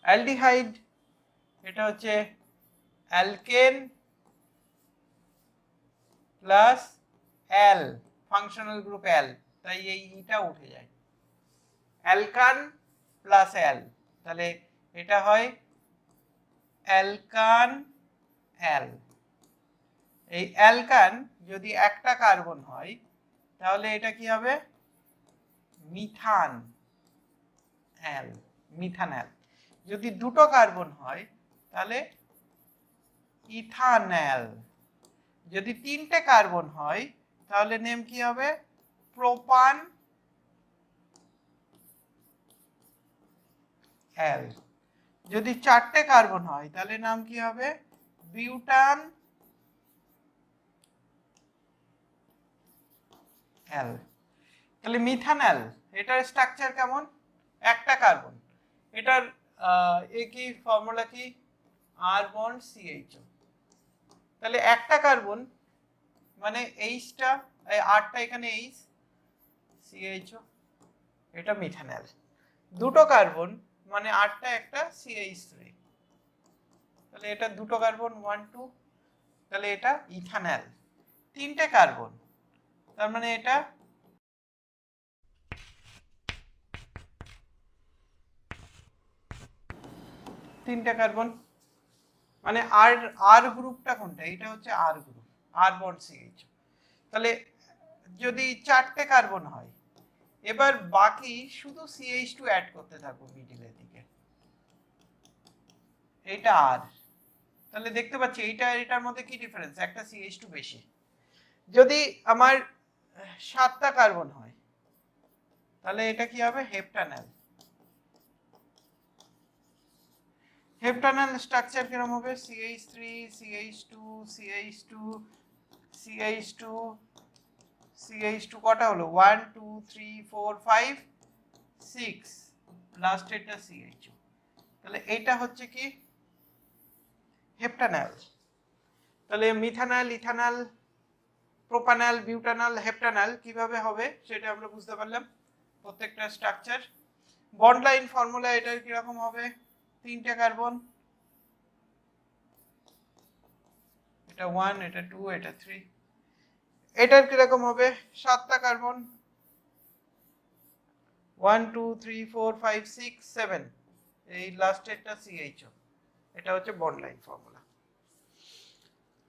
Aldehyde এটা হচ্ছে alkane plus অ্যাল, functional group অ্যাল, তাই এই ইটা উঠে যায়। অ্যালকান প্লাস অ্যাল, তাহলে এটা হয় অ্যালকান অ্যাল। এই অ্যালকান যদি একটা কার্বন হয় তাহলে এটা কি হবে? Methane অ্যাল, methanol. যদি দুটো কার্বন হয় তাহলে ইথানল। যদি তিনটে কার্বন হয় তাহলে নেম কি হবে? প্রোপান অ্যাল। যদি চারটে কার্বন হয় তাহলে নাম কি হবে? বিউটান অ্যাল। তাহলে মিথানল এটার স্ট্রাকচার কেমন? একটা কার্বন, এটার কি ফর্মুলা কি? আর বন্ড সিএইচও। তাহলে একটা কার্বন মানে এইচটা, আরটা এখানে এইচ, সিএইচও, এটা মিথানল। দুটো কার্বন মানে আরটা একটা সিএইচ3, তাহলে এটা দুটো কার্বন 1 2, তাহলে এটা ইথানল। তিনটে কার্বন তার মানে এটা তিনটে কার্বন মানে আর আর গ্রুপটা কোনটা? এটা হচ্ছে আর গ্রুপ, আর বন্ড সিএইচ। তাহলে যদি চারটে কার্বন হয়, এবার বাকি শুধু CH2 অ্যাড করতে থাকবো মিডিলের দিকে, এইটা আর। তাহলে দেখতে পাচ্ছি এইটা এটার মধ্যে কি ডিফারেন্স? একটা CH2 বেশি। যদি আমার 7টা কার্বন হয় তাহলে এটা কি হবে? হেপ্টানল। হেপ্টানল স্ট্রাকচার কিরকম হবে? CH3 CH2 CH2 CH2 CH2, কটা হলো? 1 2 3 4 5 6, লাস্ট এটা CH2। তাহলে এইটা হচ্ছে কি? হেপ্টানল। তাহলে মিথানল, ইথানল, প্রোপানল, বিউটানল, হেপ্টানল কিভাবে হবে সেটা আমরা বুঝতে পারলাম প্রত্যেকটা স্ট্রাকচার। বন্ড লাইন ফর্মুলা এটার কি রকম হবে? তিনটে কার্বন, এটা 1, এটা 2, এটা 3। এটার কি রকম হবে? 7টা কার্বন, 1 2 3 4 5 6 7, এই লাস্ট এটা CHO। এটা হচ্ছে বন্ড লাইন ফর্মুলা।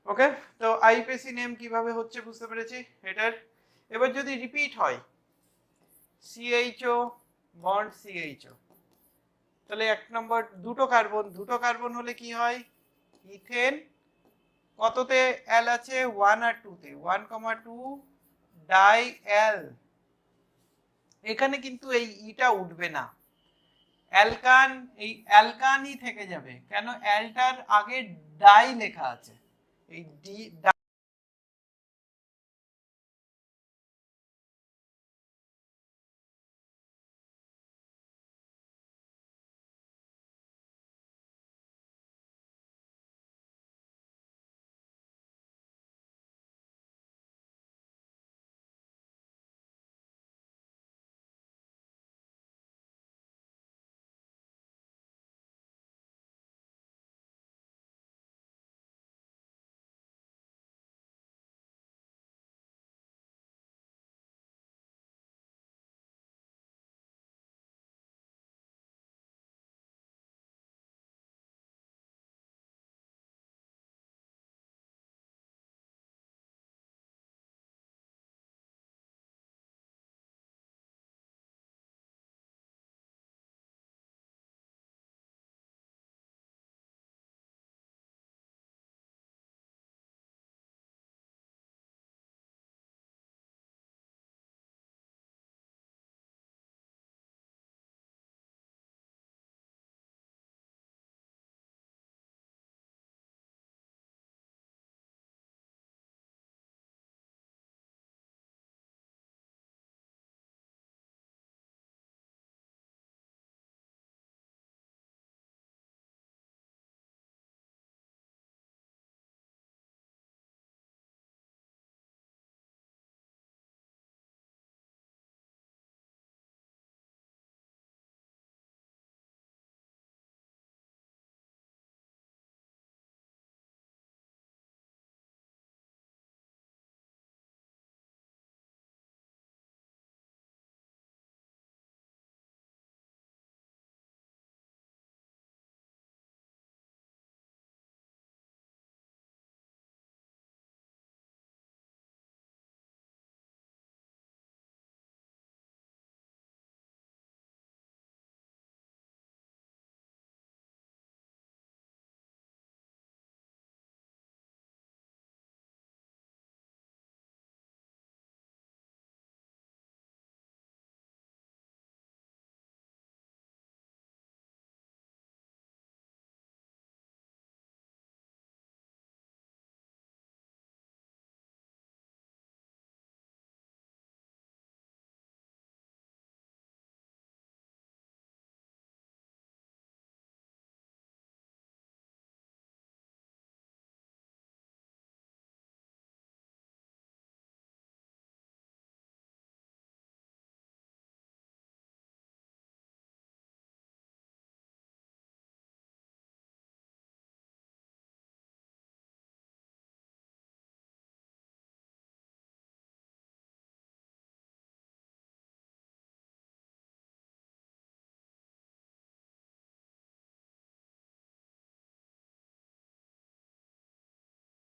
ওকে, তো আইইউপিএসি নেম কিভাবে হচ্ছে বুঝতে পেরেছি এটার। এবার যদি রিপিট হয় CHO বন্ড CHO, তাহলে এক নম্বর দুটো কার্বন হলে কি হয়? ইথেন। কততে অ্যাল আছে? 1 আর 2 তে, 1,2 ডাই অ্যাল। এখানে কিন্তু এই ইটা উঠবে না, অ্যালকান, এই অ্যালকানই থেকে যাবে। কেন? অ্যালটার আগে ডাই লেখা আছে, এই ডি